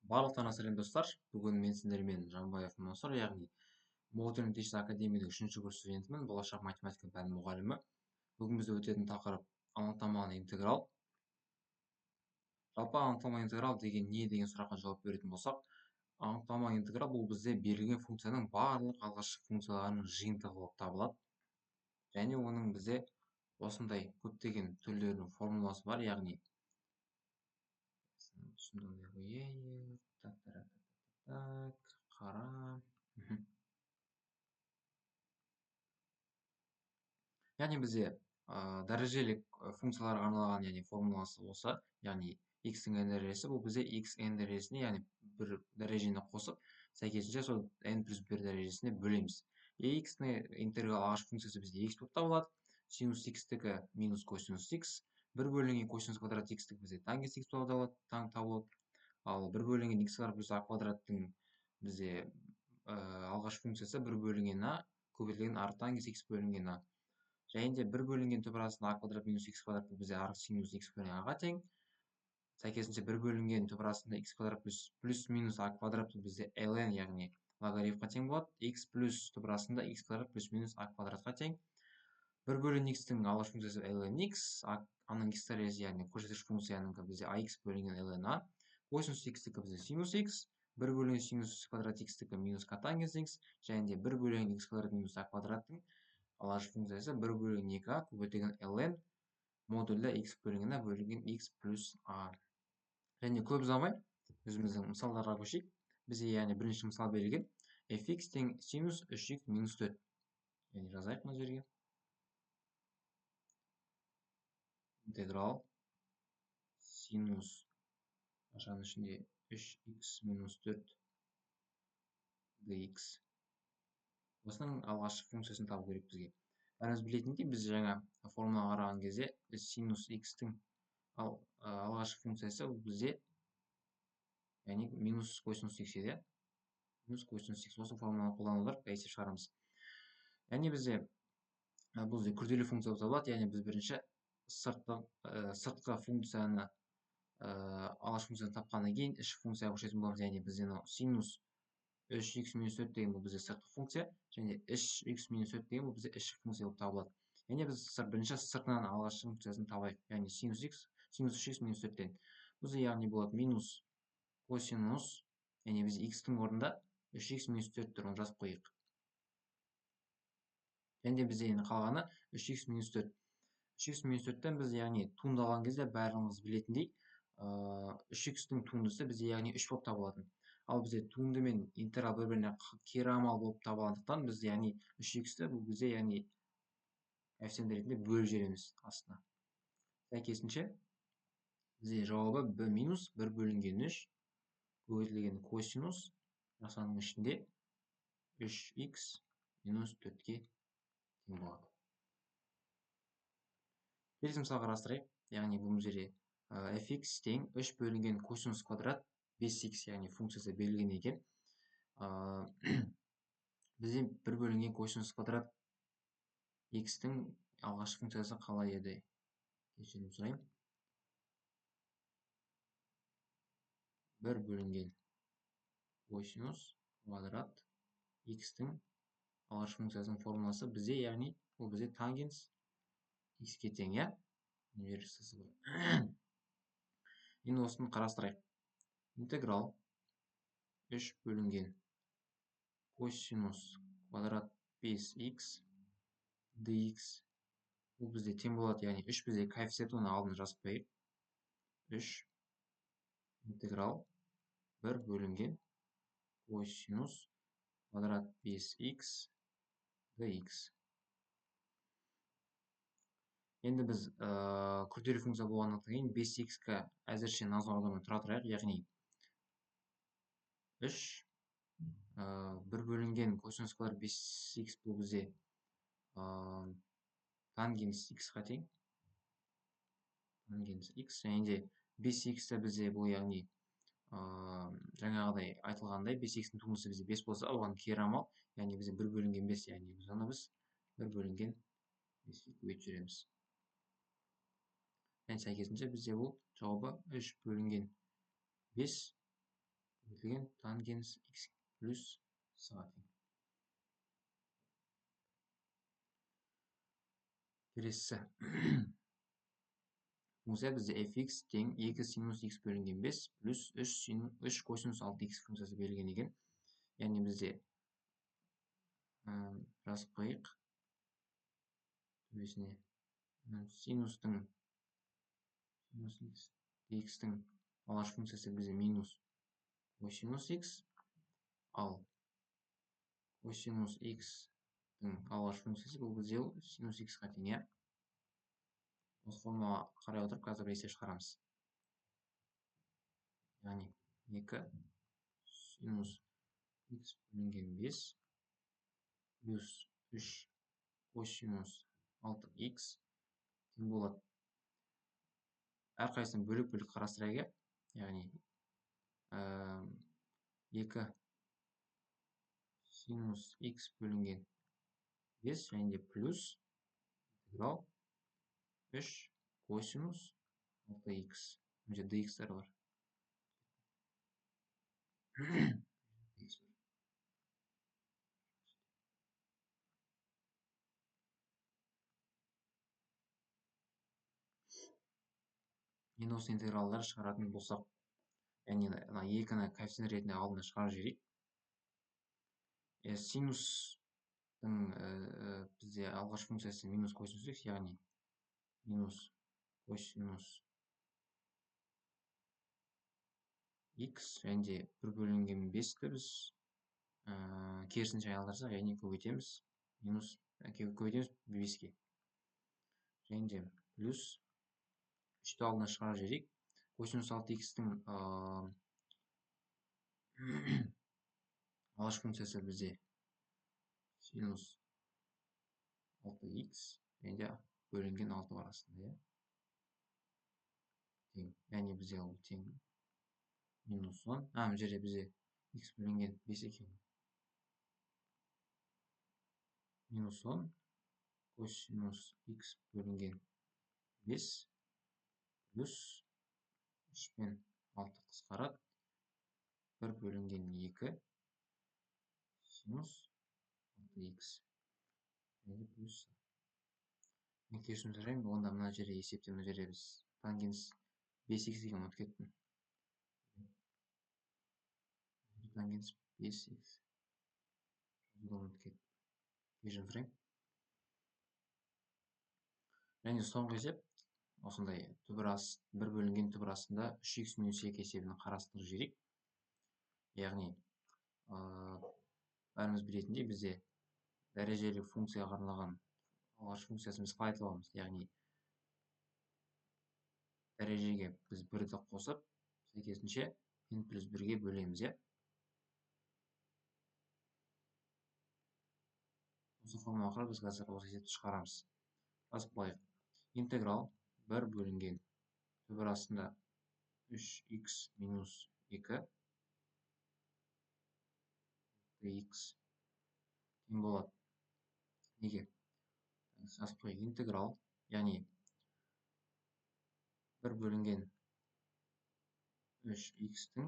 Барлықтарыңа сәлем достар. Бүгін мен сіздермен Жанбаев Мансұр, яғни Modern Teachers Академияның 3-ші курс студентімін, болашақ математика пәні мұғалімі. Бүгін бізде өтетін тақырып анықтамалы интеграл. Жалпы анықтамалы интеграл деген не деген сұраққа жауап беретін болсақ, анықтамалы интеграл бұл бізде берілген функцияның барлық алғашқы функцияларының жиынтығы болып табылады. Және оның бізде осындай көптеген түрлерінің формуласы бар, яғни қара. Яғни бізде дәрежелік функцияларға арналған яғни формуласы осы, яғни x-тің n дәрежесі, бұл бізде x n дәрежесіне, яғни бір дәрежені қосып, сәйкесінше сол n плюс 1 дәрежесіне бөлеміз. x-тің интеграл алғашқы функциясы бізде x болып табылады, синус x-тікі минус косинус x, 1 бөлінген косинус квадрат x-тікі бізде тангенс x болып табылады, ал 1 бөлінген x плюс a квадраттың бізде алғашқы функциясы 1 бөлінген a көбейтілген r тангенс x бөлінген a. Және де 1 бөлінген түпірасында a квадрат минус x квадрат бізде r синус x бөлінген a-ға тең. Сәйкесінше 1 бөлінген түпірасында x квадрат плюс минус a квадрат бізде ln, яғни логарифмға тең болады. X плюс түпірасында x квадрат плюс минус a квадратқа тең. 1 бөлінген x-тің алғашқы функциясы ln x, a-ның x дәрежесі, яғни көрсеткіш функцияның бізде ax бөлінген ln a. Косинус x-тікі бізде синус x, 1 бөлінген синус квадрат x-тікі минус котангенс x, және де 1 бөлінген x квадрат минус a квадраттың алғашқы функциясы 1 бөлінген 2a көбейтілген ln модульді x бөлінген a бөлінген x плюс a. Және көп ұзамай өзіміздің мысалдарға көшейік. Бізде яғни бірінші мысал берілген fx тең синус 3x минус 4. Яғни жазайық мына жерге. Интеграл синус ашаның ішінде 3x минус 4 dx. Осының алғашқы функциясын табу керек бізге. Бәріміз білетіндей, біз жаңа формулаға қараған кезде синус x-тің алғашқы функциясы бізде яғни минус косинус x еді. Минус косинус x. Осы формуланы қолданылып есеп шығарамыз. Яғни бізде бұл күрделі функция болып табылады. Яғни біз бірінші сыртқы функцияны алғашқы функцияны тапқаннан кейін ішкі функцияға көшетін боламыз. Яғни бізде синус 3x минус 4 деген бұл бізде сыртқы функция, және 3x минус 4 деген бұл бізде ішкі функция болып табылады. Яғни біз бірінші сыртынан алғашқы функциясын табайық, яғни синус 3x минус 4-тен. Бізде яғни болады минус косинус, яғни біз x-тің орнында 3x минус 4 тұр, оны жазып қойық. Және де бізде қалғаны 3x минус 4. 3x минус 4-тен біз яғни туындалған кезде бәріңіз білетіндей 3x-тің туындысы бізде яғни 3 болып табылатын. Ал бізде туынды мен интеграл бір-біріне кері амал болып табылғандықтан біз яғни 3x-ті бұл бізде яғни коэффициент ретінде бөліп жібереміз астына. Сәйкесінше бізде жауабы b минус 1 бөлінген 3 көбейтілген косинус жасаның ішінде 3x минус 4-ке тең болады. Келесі мысал қарастырайық. Яғни бұл жерде fx тең 3 бөлінген косинус квадрат 5x, яғни функциясы берілген екен. Бізде 1 бөлінген косинус квадрат x-тің алғашқы функциясы қалай еді? Кешірім сұрайын. 1 бөлінген косинус квадрат x-тің алғашқы функциясының формуласы бізде, яғни бұл бізде тангенс x-ке тең, я? Енді осыны қарастырайық. Интеграл 3 бөлінген косинус квадрат 5x dx. Бұл бізде тең болады, яғни 3 бізде коэффициент, оны алдын жазып қойып. 3 интеграл 1 бөлінген косинус квадрат 5x dx. Енді біз күрделі функция болғаннан кейін 5x-қа әзірше назараудармен тұра тұрайық, яғни 3 1 бөлінген косинус квадрат 5x бұл бізде тангенс x-қа тең. Тангенс x, және де 5x-ті бізде бұл яғни жаңағыдай айтылғандай 5x-тің туындысы бізде 5 болса, оған кері амал, яғни бізде 1 бөлінген 5, яғни біз 1 бөлінген 5-ке көбейтіп жүреміз. Және сәйкесінше бізде бұл жауабы 3 бөлінген 5 көрсетілген тангенс x плюс с-ға тең. Келесі функция бізде fx тең 2 синус x бөлінген 5 плюс 3 косинус 6x функциясы берілген екен. Яғни бізде жазып қойық. Төбесіне синустың x-тің алғашқы функциясы бізде минус косинус x, ал косинус x-тің алғашқы функциясы бұл бізде синус x-қа тең, иә. Осы формула қарай отырып, қазір есеп шығарамыз. Яғни 2 синус x бөлінген 5 плюс 3 косинус 6x тең болады. Әрқайсысын бөлік-бөлік қарастырайық. Яғни 2 синус x бөлінген 5 және де плюс интеграл 3 косинус 6x. Мына жерде dx-тар бар. Енді осы интегралдар шығаратын болсақ, яғни 2-ні коэффициент ретінде алдына шығарып жіберейік. Синустың бізде алғашқы функциясы минус косинус x, яғни минус косинус x және де 1 бөлінген 5-ті біз керісінше айналдырсақ, яғни көбейтеміз, көбейтеміз 5-ке. Және де плюс 3-ті алдына шығарып жіберейік. Косинус 6x-тің алғашқы функциясы бізде синус 6x және де бөлінген 6 бар астында, тең. Яғни бізде ол тең минус 10. Мына жерде бізде x бөлінген 5 екен. Минус 10 косинус x бөлінген 5 плюс 3 пен 6 қысқарады. 1 бөлінген 2 синус 6x. Және плюс. Мен керісін жарайым. Онда мына жерде есепте, мына жерде біз тангенс 5x деген ұмытып кеттім. Тангенс 5x. Ұмытып кеттім. Кешірім сұрайым. Және соңғы есеп осындай түбір 1 бөлінген түбір астында 3x минус 2 есебін қарастырып жіберейік. Яғни бәріміз білетіндей бізде дәрежелік функцияға арналған алғашқы функциясын біз қалай табамыз? Яғни дәрежеге біз 1-ді қосып, сәйкесінше n плюс 1-ге бөлеміз, иә. Осы формула арқылы біз қазір осы есепті шығарамыз. Жазып қояйық. Интеграл 1 бөлінген түбір астында 3x минус 2 x тең болады. Неге? Жазып қояйық. Интеграл, яғни 1 бөлінген 3x-тің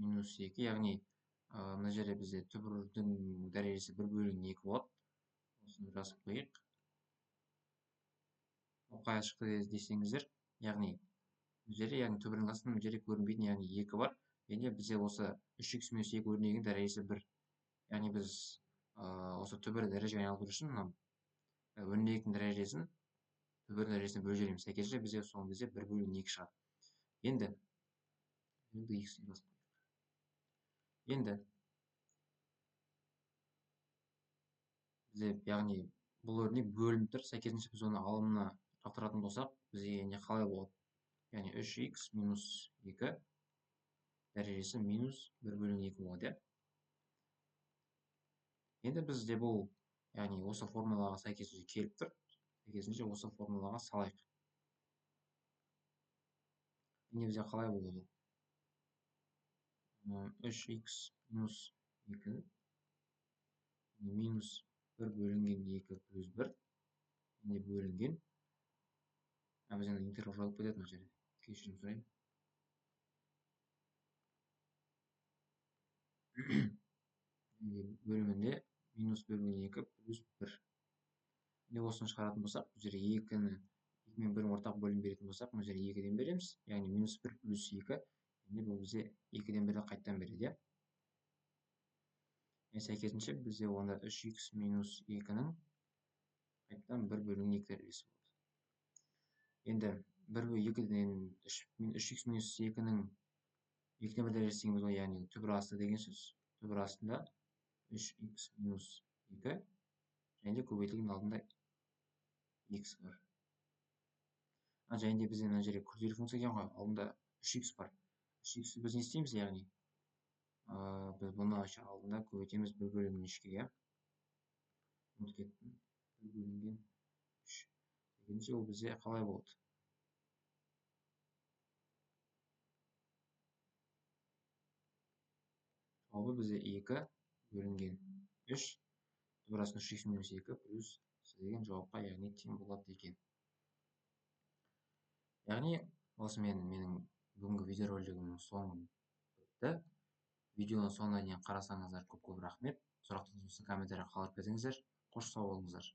минус 2, яғни мына жерде бізде түбірдің дәрежесі 1 бөлінген 2 болады. Осыны жазып қояйық. Қай шықты десеңіздер, яғни түбірдің астында мына жерде көрінбейтін, яғни 2 бар. Және бізде осы 3x минус 2 өрнегінің дәрежесі 1. Яғни біз осы түбір дәрежеге айналдыру үшін өрнегінің дәрежесін түбір дәрежесіне бөліп жібереміз. Сәйкесінше бізде соның бізде 1 бөлінген 2 шығады. Енді бізде, яғни бұл өрнек бөлініп тұр. Сәйкесінше біз оны алымына жақтыратын болсақ, бізге не қалай болады? Яғни 3x минус 2 дәрежесі минус 1 бөлінген 2 болады. Енді бізде бұл, яғни осы формулаға сәйкесінше келіп тұр. Сәйкесінше осы формулаға салайық. Енді бізде қалай болады? 3x минус 2 минус 1 бөлінген 2 плюс 1 не бөлінген. Біз енді интеграл жазып кетеді мына жерде. Кешірім сұраймын. бөлімінде минус 1/2 плюс 1. Осыны шығаратын болсақ, бұл жерге 2-ні 2 мен 1 ортақ бөлім беретін болсақ, бұл жерге 2-ден береміз. Яғни минус 1 плюс 2. Бұл бізде 2-ден 1-ді қайттан береді. Сәйкесінше бізде онда 3х минус 2-ның қайттан 1/2 дәрежесі болды. Енді 1/2-ден 3х минус 2-ның 2-ден 1 дәрежесі дегеніміз ғой, яғни түбір асты деген сөз. Түбір астында 3х минус 2 және де көбейтілген алдында x бар. Және де бізде мына жерге күрделі функция екен ғой, алдында 3х бар. 3х-ті біз не істейміз, яғни біз бұны алдында көбейтеміз 1/3-ге. Ұмытып кеттім. 1/3. Екінші ол бізде қалай болды? Жауабы бізде 2/3. Түбір астында 3х минус 2 плюс деген жауапқа, яғни тең болады екен. Яғни осымен менің бүгінгі видеоролигімнің соңы бітті. Видеоны соңына дейін қарасаңыздар көп рахмет. Сұрақтарыңыз болса комментария қалдырып кетіңіздер. Қош сау болыңыздар.